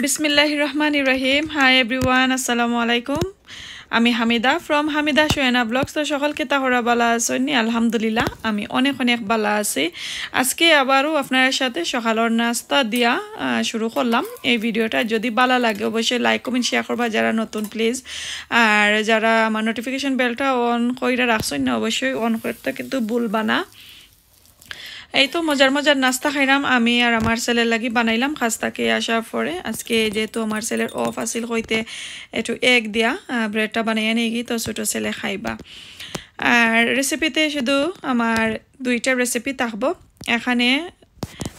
Bismillahirrahmanirrahim. Hi everyone, assalamu alaikum. আমি Hamida from Hamida সোয়েনা blogs. তো সকলকে তাহরা বালা আছেন আলহামদুলিল্লাহ আমি অনেক অনেক বালা আছি। আজকে আবারও আপনাদের সাথে সকালের নাস্তা দিয়া শুরু করলাম। এই ভিডিওটা যদি ভালো লাগে অবশ্যই লাইক কমেন্ট শেয়ার করবা যারা নতুন প্লিজ, আর যারা আমার নোটিফিকেশন বেলটা অন কইরা রাখছেন না অবশ্যই অন করতে কিন্তু ভুলবা না। এই তো মজার মজার নাস্তা খাইলাম আমি আর আমার ছেলের লাগি বানাইলাম খাস্তাকে আসার পরে। আজকে যেহেতু আমার ছেলের অফ আছিল হইতে একটু এগ দিয়া ব্রেডটা বানাইয়া নিয়ে গিয়ে তো ছোটো ছেলে খাইবা। আর রেসিপিতে শুধু আমার দুইটা রেসিপি থাকবো। এখানে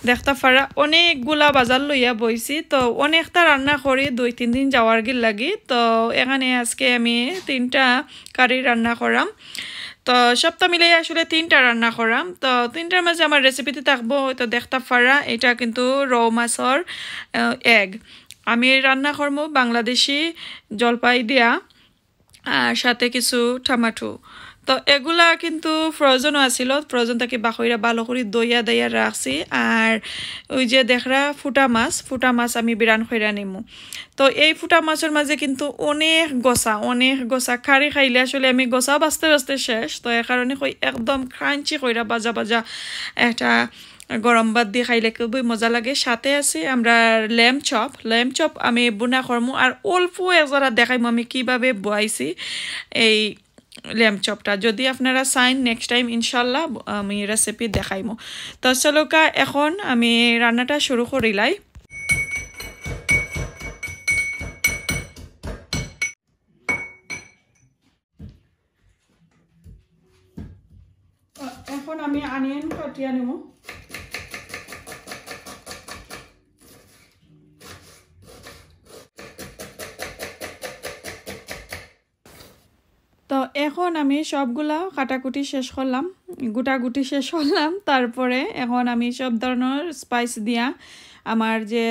দেখতে পারা অনেকগুলা বাজার লইয়া বইছি, তো অনেকটা রান্না করি 2-3 দিন যাওয়ার গিল লাগি। তো এখানে আজকে আমি 3টা কারি রান্না করাম। তো সবটা মিলে আসলে 3টা রান্না করাম। তো 3টার মাঝে আমার রেসিপিতে থাকবো তো দেখতে পারা এটা কিন্তু রৌ মাছর এগ আমি রান্না করবো বাংলাদেশি জলপাই দিয়া আর সাথে কিছু টমেটো। তো এগুলা কিন্তু ফ্রোজেনও আছিল, ফ্রোজেন থেকে বাকইরা ভালো করে দইয়া দইয়া রাখছি। আর ওই যে দেখরা ফুটা মাছ আমি বিরান খইরা নিমু। তো এই ফুটা মাছের মাঝে কিন্তু অনেক গোসা খারি খাইলে আসলে আমি গোসা বাঁচতে বাঁচতে শেষ। তো এ কারণে একদম ক্রাঞ্চি কইরা বাজা একটা গরম ভাত দিয়ে খাইলে খুবই মজা লাগে। সাথে আছে আমরা ল্যাম্প চপ আমি বুনা করমু আর অল্প একজরা দেখাইমু আমি কিভাবে বয়াইছি এই ল্যাম্প চপটা। যদি আপনারা চাইন নেক্সট টাইম ইনশাল্লাহ আমি রেসিপি দেখাইমু। তো চলকা এখন আমি রান্নাটা শুরু করিলাই। এখন আমি অনিয়ন কাটিয়ে নেব। তো এখন আমি সবগুলা কাটাকুটি শেষ করলাম, গুটাগুটি শেষ করলাম। তারপরে এখন আমি সব ধরনের স্পাইস দিয়া আমার যে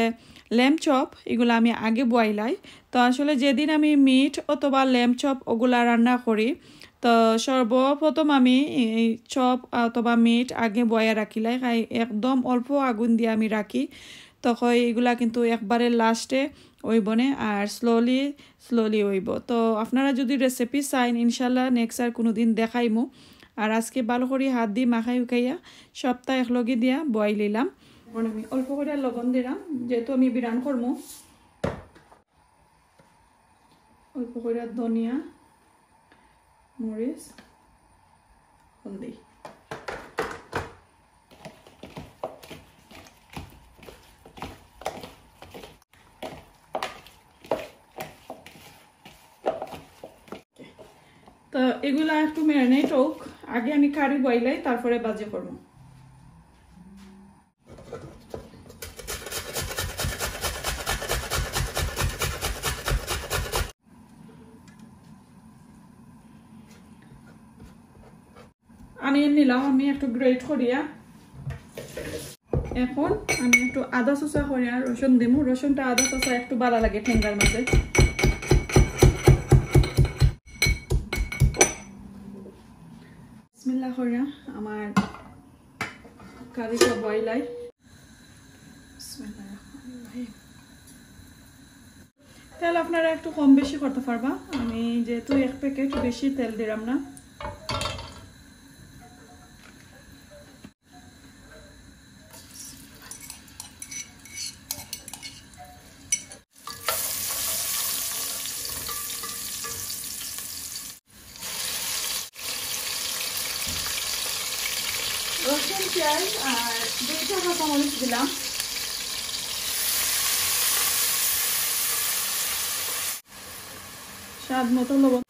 ল্যাম্প চপ এগুলো আমি আগে বয়লাই। তো আসলে যেদিন আমি মিট অথবা ল্যাম্প চপ ওগুলা রান্না করি তো সর্বপ্রথম আমি এই চপ অথবা মিট আগে বয়া রাখিলাই, একদম অল্প আগুন দিয়ে আমি রাখি। তখন এগুলা কিন্তু একবারে লাস্টে ওইবনে আর স্লোলি হইব। তো আপনারা যদি রেসিপি চাইন ইনশাল্লাহ নেক্সট আর কোনো দিন দেখাইমু। আর আজকে ভালো করে হাত দিয়ে মাখাই উকাইয়া সবটা একলগে দিয়া বয়াই নিলাম। এখন আমি অল্প করে লবণ দিলাম যেহেতু আমি বিরান করবো। অল্প করে ধনিয়া মরিচ হলদি তো এগুলা একটু ম্যারিনেট হোক, আগে আমি কারি বইলাই তারপরে বাজে করব। অনিয়ন নিলাম আমি একটু গ্রেট করিয়া। এখন আমি একটু আদা চচা করিয়া রসুন দিমু। রসুনটা আদা চচা একটু ভালো লাগে ঠেঙ্গার মাঝে। বিসমিল্লাহ করিয়া আমার কারিটা বয়লাই। তেল আপনারা একটু কম বেশি করতে পারবা, আমি যেহেতু 1 প্যাকেট বেশি তেল দিলাম না। রসুন পেঁয়াজ আর 2টা কাঁচামরিচ দিলাম। স্বাদ মতো লবণ।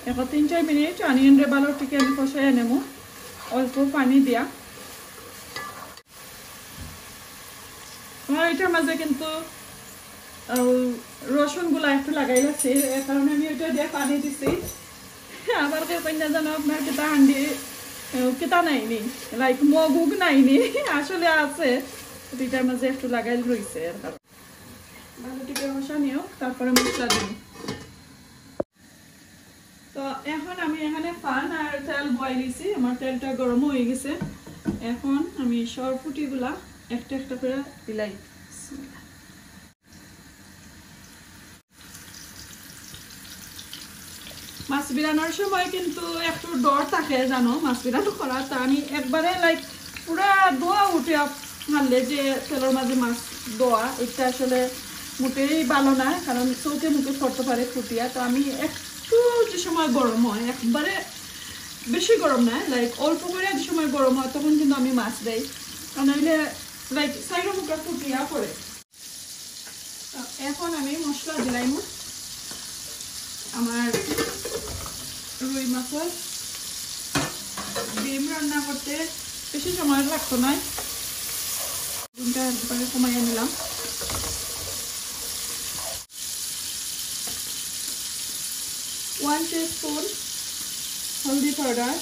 এখন 3-4 মিনিট অনিয়ন রে ভালো টিকে আমি কষাইয়া নেব অল্প পানি দিয়া। আমার এটার মাঝে কিন্তু রসুন গুলা একটু লাগাই লাগছে, এর কারণে আমি ওইটা দিয়ে পানি দিছি। আবার কন্যা জানো আপনার কেতা হান্ডি কেতা নাইনি লাইক মগুক নাইনি আসলে আছে, এটার মাঝে একটু লাগাই রয়েছে। এর কারণে ভালো টিকে কষা নিও তারপরে মশলা দিন। তো এখন আমি এখানে পান আর তেল বয়াই দিছি, আমার তেলটা গরম হয়ে গেছে। এখন আমি সরপুটিগুলা একটা একটা করে দিলাই। মাছ বিরানোর সময় কিন্তু একটু ডর থাকে জানো মাছ বিরানো করা, তা আমি একবারে লাইক পুরা দোয়া উঠে মারলে যে তেলের মাঝে মাছ দোয়া এটা আসলে মোটেই ভালো না, কারণ চৌকে মুখে পড়তে পারে ফুটিয়া। তো আমি একটু যে সময় গরম হয়, একবারে বেশি গরম না, লাইক অল্প করে যে সময় গরম হয় তখন কিন্তু আমি মাছ দেই, কারণ হইলে লাইক সাইডের মুখে ফুটিয়া পড়ে। এখন আমি মশলা দিলাম আমার রুই মাছের। ডিম রান্না করতে বেশি সময় লাগতো না, ডিমটা একবারে কমাইয়া নিলাম। ওয়ান টিস্পুন হলদি পাউডার,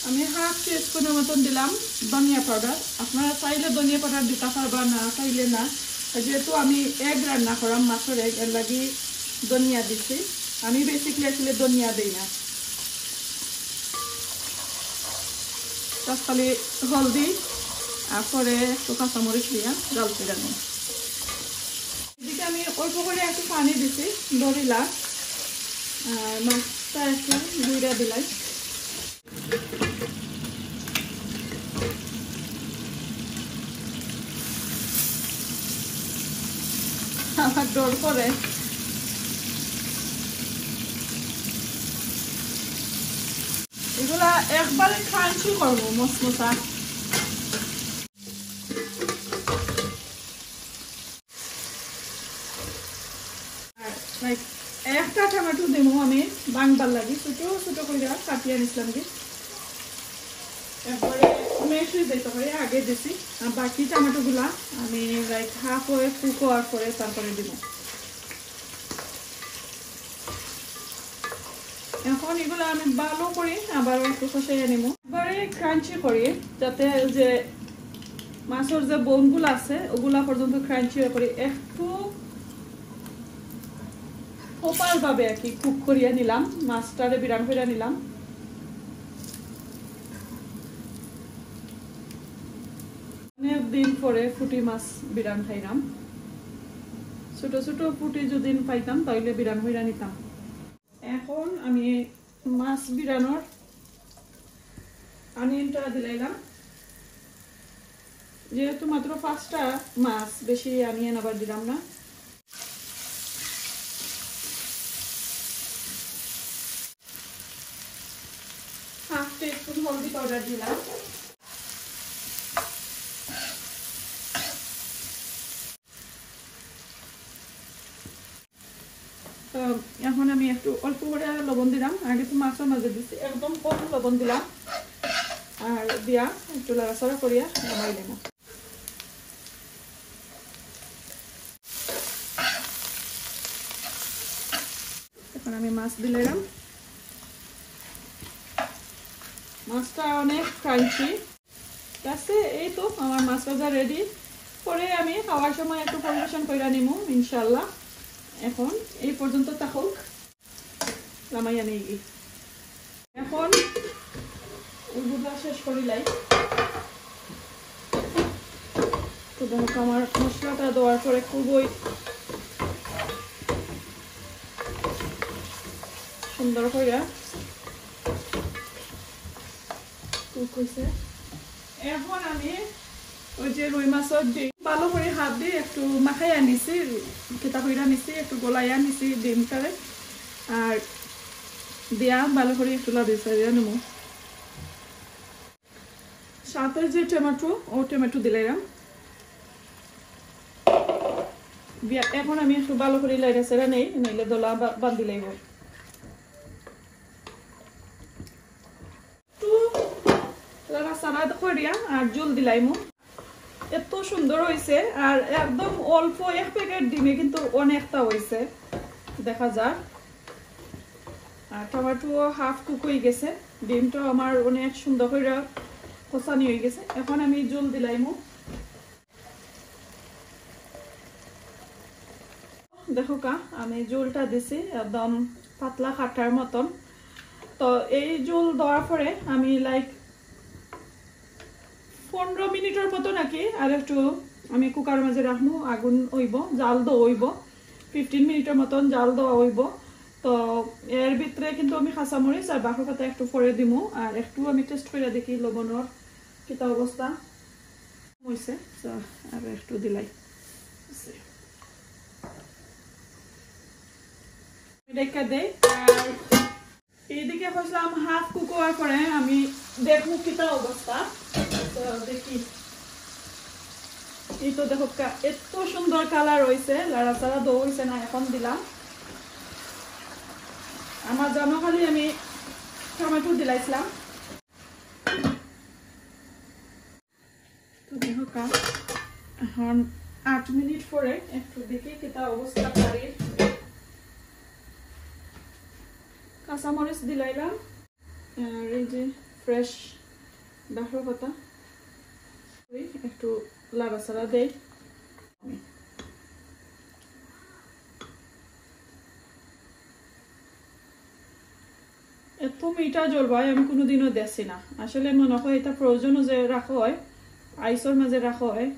আমি হাফ টিস্পুনের মতন দিলাম ধনিয়া পাউডার। আপনারা চাইলে ধনিয়া পাউডার দিতে পারবা, না চাইলে না, যেহেতু আমি এগ রান্না করাম মাছের এগ, এর লাগি ধনিয়া দিচ্ছি। আমি বেসিকলি আসলে ধনিয়া দিই না, খালি হলদি আর পরে একটু কাঁচামরিচ দিয়া জাল করে নিই। এদিকে আমি অল্প করে একটু পানি দিছি দরিলা, আর মাছটা একটু দুইটা দিলাই। আমার ডর করে এগুলা একবারে ক্রাঞ্চি করবো মশমশা। একটা টমেটো দিব আমি বাংবার লাগি, ছোট ছোট করে কাটিয়ে নিছিলাম কি একবারে মেশ হয়ে যেতে পারে আগে দিছি। আর বাকি টমেটো গুলা আমি লাইক হাফ হয়ে কুক হওয়ার পরে তারপরে দিব। এখন এগুলো আমি ভালো করে আবার একটু কষাইয়া নিব, এবারে ক্রাঞ্চি করি, যাতে যে মাছের যে বোনগুলো আছে ওগুলা পর্যন্ত ক্রাঞ্চি করে একটু প্রপার ভাবে আর কি কুক করিয়া নিলাম, মাছটারে বিরান করে নিলাম। অনেকদিন পরে ফুটি মাছ বিরান খাইলাম, ছোট ছোট ফুটি যদি পাইতাম তাহলে বিরান হইরা নিতাম। এখন আমি মাছ বিরানোর অনিয়নটা দিলাম, যেহেতু মাত্র 5টা মাছ, বেশি অনিয়ন আবার দিলাম না। হাফ টিস্পুন হলদি পাউডার দিলাম, এখন আমি একটু অল্প করে লবণ দিলাম, আগে তো মাছের মাঝে দিচ্ছি, একদম কম লবণ দিলাম, আর দিয়া একটু লাড়াচাড়া করিয়া নামাই দেব। এখন আমি মাছ দিলাম, মাছটা অনেক ক্রাঞ্চি আছে। এই তো আমার মাছ ভাজা রেডি, পরে আমি খাওয়ার সময় একটু পরিবেশন করে নিব ইনশাল্লাহ। এখন এই পর্যন্ত থাকুক, নামাইয়া নেই। এখন ওগুলা শেষ করিলাই, তো দেখো আমার মশলাটা দেওয়ার পরে খুবই সুন্দর করে কুক হয়েছে। এখন আমি ওই যে রুই মাছের ডিম ভালো করে হাত দিয়ে একটু মাখাইয়া নিছি, কেতা কইরা নিছি, একটু গলাইয়া নিছি ডিমটারে, আর দিয়া ভালো করে একটু লাড়িয়ে নেব। সাথে যে টমেটো, ও টমেটো দিলাম। এখন আমি একটু ভালো করে লাইরা সেরা নেই, নইলে দোলা বান্ধি লাগব। একটু লাড়াচাড়া করিয়া আর জল দিলাম। এত সুন্দর হয়েছে, আর একদম অল্প এক প্যাকেট ডিমে কিন্তু অনেকটা হয়েছে দেখা যায়। আর টমেটো হাফ কুক হয়ে গেছে, ডিমটা আমার অনেক সুন্দর করে কষানি হয়ে গেছে। এখন আমি জল দিলাম, দেখো কা আমি জলটা দিছি একদম পাতলা খাটার মতন। তো এই জল দেওয়ার পরে আমি লাইক 15 মিনিটের মতো নাকি আর একটু আমি কুকার মাঝে রাখবো আগুন হইব জাল দেওয়া হইব 15 মিনিটের মতন জাল দেওয়া হইব তো এর ভিতরে কিন্তু আমি কাঁচামরিচ আর বাঁকর পাতা একটু পরে দিমু আর একটু আমি টেস্ট করে দেখি লবণের কিতা অবস্থা হইছে আর একটু দিলাই রেখে দেই আর এইদিকে কইলাম হাফ কুক হওয়ার পরে আমি দেখবো কিতা অবস্থা তো দেখি এই তো দেখো এত সুন্দর কালার হয়েছে লাড়াচাড়া দৌ হয়েছে না এখন দিলাম আমার জন্য খালি আমি টমেটো দিলাইছিলাম তো দেখো এখন 8 মিনিট পরে একটু দেখি কিতা অবস্থা পারি কাঁচামরিচ দিলাইলাম আর এই যে ফ্রেশ বাঁকর পাতা একটু লাড়াচাড়া দেই এত মিঠা জলপাই আমি কোনোদিনও দেখছি না আসলে মনে হয় এটা প্রয়োজনও যে রাখা হয় আইসর মাঝে রাখা হয়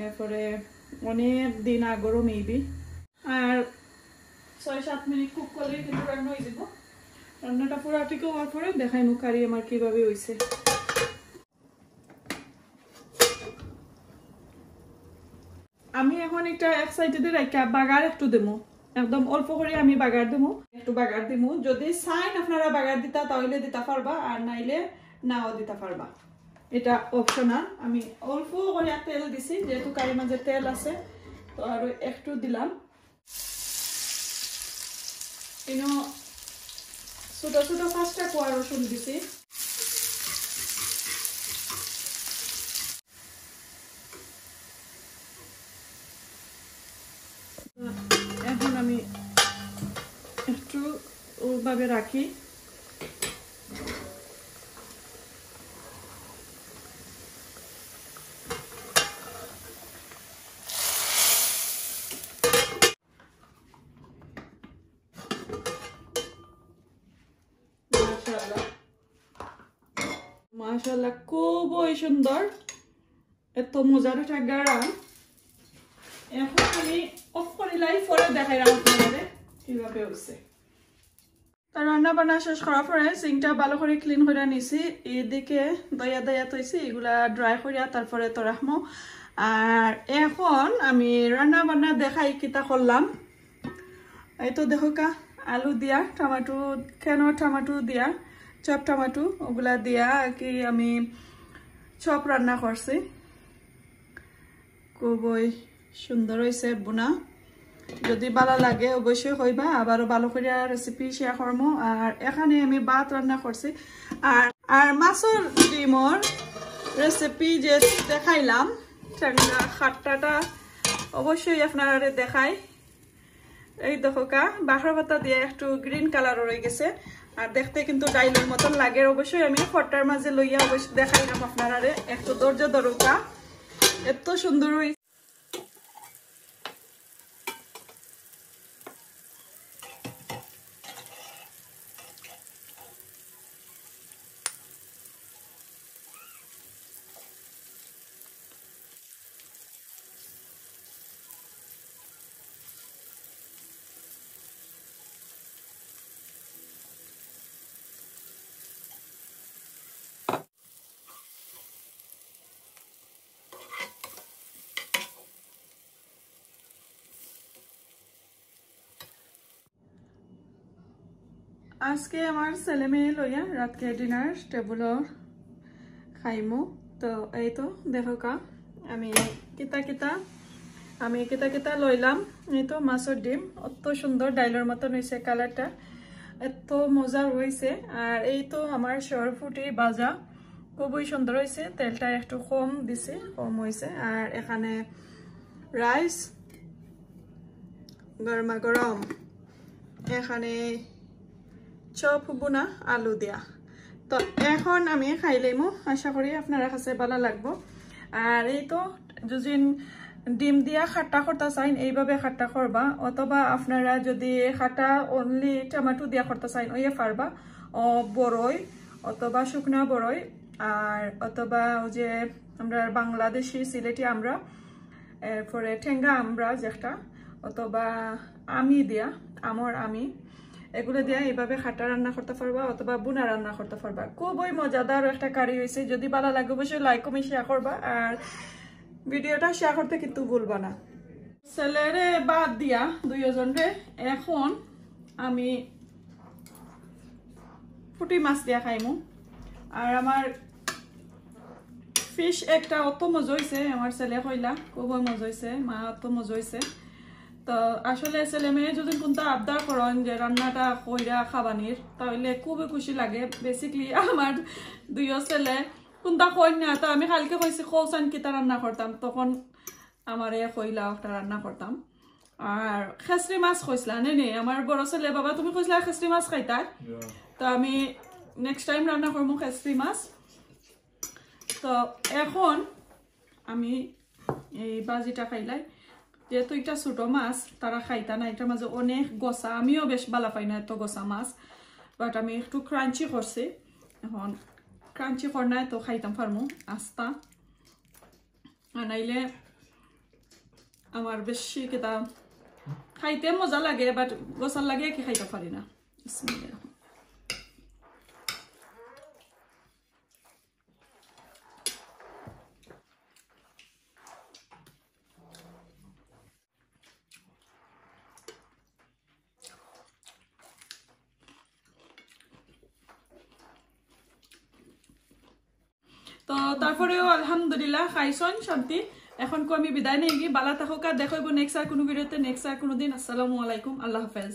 এরপরে অনেক দিন আগরও মেবি আর 6-7 মিনিট কুক করলে কিন্তু রান্না হয়ে যাব রান্নাটা পুরো ঠিক হওয়ার পরে দেখাই মুখ কারি আমার কিভাবে হয়েছে আমি এখন একটা এক সাইডে দিয়ে রাখা বাগার একটু দেবো একদম অল্প করে আমি বাগার দেবো একটু বাগার দিমু যদি চাইন আপনারা বাগার দিতা তাহলে দিতে পারবা আর নাইলে নাও দিতে পারবা এটা অপশনাল আমি অল্প করে তেল দিছি যেহেতু কারির মাঝে তেল আছে তো আর একটু দিলাম ছোট ছোট 5টা কোয়া রসুন দিছি এখন আমি একটু ওভাবে রাখি মাশাআল্লাহ খুবই সুন্দর এত মজার একটা গারাম এখন আমি অফ করিলাই পরে দেখাই আপনাদের কিভাবে হচ্ছে তো রান্না বান্না শেষ করার পরে সিংটা ভালো করে ক্লিন করে নিছি এদিকে দয়া দয়া তৈছি এগুলা ড্রাই করিয়া তারপরে তো রাখবো আর এখন আমি রান্না বান্না দেখাই কিতা করলাম এই তো দেখো আলু দিয়া টমেটো কেন টমেটো দিয়া চপ টমেটো ওগুলা দিয়া আর কি আমি চপ রান্না করছি খুবই সুন্দর হয়েছে বোনা যদি ভালো লাগে অবশ্যই হইবা আবারও ভালো করে রেসিপি শেয়ার করবো আর এখানে আমি ভাত রান্না করছি আর মাছের ডিমর রেসিপি যে দেখাইলাম চাঙ্গা খাট্টাটা অবশ্যই আপনারা দেখাই এই দেখো বাঁকর পাতা দিয়ে একটু গ্রিন কালার রয়ে গেছে আর দেখতে কিন্তু ডাইলের মতন লাগে অবশ্যই আমি ফটার মাঝে লইয়া অবশ্যই দেখাইলাম আপনারা একটু ধৈর্য ধরুকা এত সুন্দর হয়েছে আজকে আমার ছেলে মেয়ে লইয়া রাতকে ডিনার টেবুলর খাইমু তো এই তো দেখো আমি কিতা কিতা লইলাম এই তো মাছের ডিম অত সুন্দর ডাইলের মতন হয়েছে কালারটা এত মজার হয়েছে আর এই তো আমার সরফুটি ভাজা খুবই সুন্দর হয়েছে তেলটা একটু কম দিছে কম হয়েছে আর এখানে রাইস গরমা গরম এখানে চপ বোনা আলু দিয়া তো এখন আমি খাইলেমু আশা করি আপনারা কাছে ভালো লাগবো আর এই তো যদি ডিম দিয়া খাট্টা করতে চাইন এইভাবে খাট্টা করবা অথবা আপনারা যদি খাট্টা অনলি টমেটো দিয়া করতে চাইন ওই পারবা বড়ই অথবা শুকনা বড়ই আর অথবা ওই যে আমরা বাংলাদেশি সিলেটি আমরা এরপরে ঠেঙ্গা আমরা যেটা অথবা আমি দিয়া আমি এগুলো দিয়ে এইভাবে খাটা রান্না করতে পারবা অথবা বুনা রান্না করতে পারবা। খুবই মজাদার একটা কারি হয়েছে। যদি ভালো লাগে অবশ্যই লাইক কমেন্ট শেয়ার করবা আর ভিডিওটা শেয়ার করতে কিন্তু ভুলবা না। ছেলেরে বাদ দিয়া দুইজনরে এখন আমি পুঁটি মাছ দিয়া খাইমু। আর আমার ফিশ একটা অত মজা হয়েছে, আমার ছেলে কইলা খুবই মজা হয়েছে, মা অত মজা হয়েছে। তো আসলে ছেলে মেয়ে যদি কোনটা আবদার করেন যে রান্নাটা কইরা খাবানির তাহলে খুবই খুশি লাগে। বেসিকলি আমার দুইও ছেলে কোনটা কই না, তো আমি কালকে কইছি কৌসান কিতা রান্না করতাম, তখন আমার কইলা একটা রান্না করতাম। আর খেসরি মাছ কইসলা নে আমার বড় ছেলে, বাবা তুমি কইসলা খেসরি মাছ খাইতা, তো আমি নেক্সট টাইম রান্না করবো খেসরি মাছ। তো এখন আমি এই বাজিটা খাইলাই, যেহেতু এটা ছোট মাছ তারা খাইতা না, এটার মাঝে অনেক গোসা, আমিও বেশ ভালো পাই না এত গোসা মাছ, বাট আমি একটু ক্রাঞ্চি করছি। এখন ক্রাঞ্চি করনায় তো খাইতাম পারমু আস্তা, আনাইলে আমার বেশি কেতা খাইতে মজা লাগে, বাট গোসার লাগে কি খাইতে পারি না। তো তারপরেও আলহামদুলিল্লাহ খাইছন শান্তি। এখন আমি বিদায় নিয়ে গিয়ে বালা থাকুক, আর দেখাইব নেক্সট আর কোনো ভিডিওতে, নেক্সট আর কোনো দিন। আসসালামু আলাইকুম, আল্লাহ হাফেজ।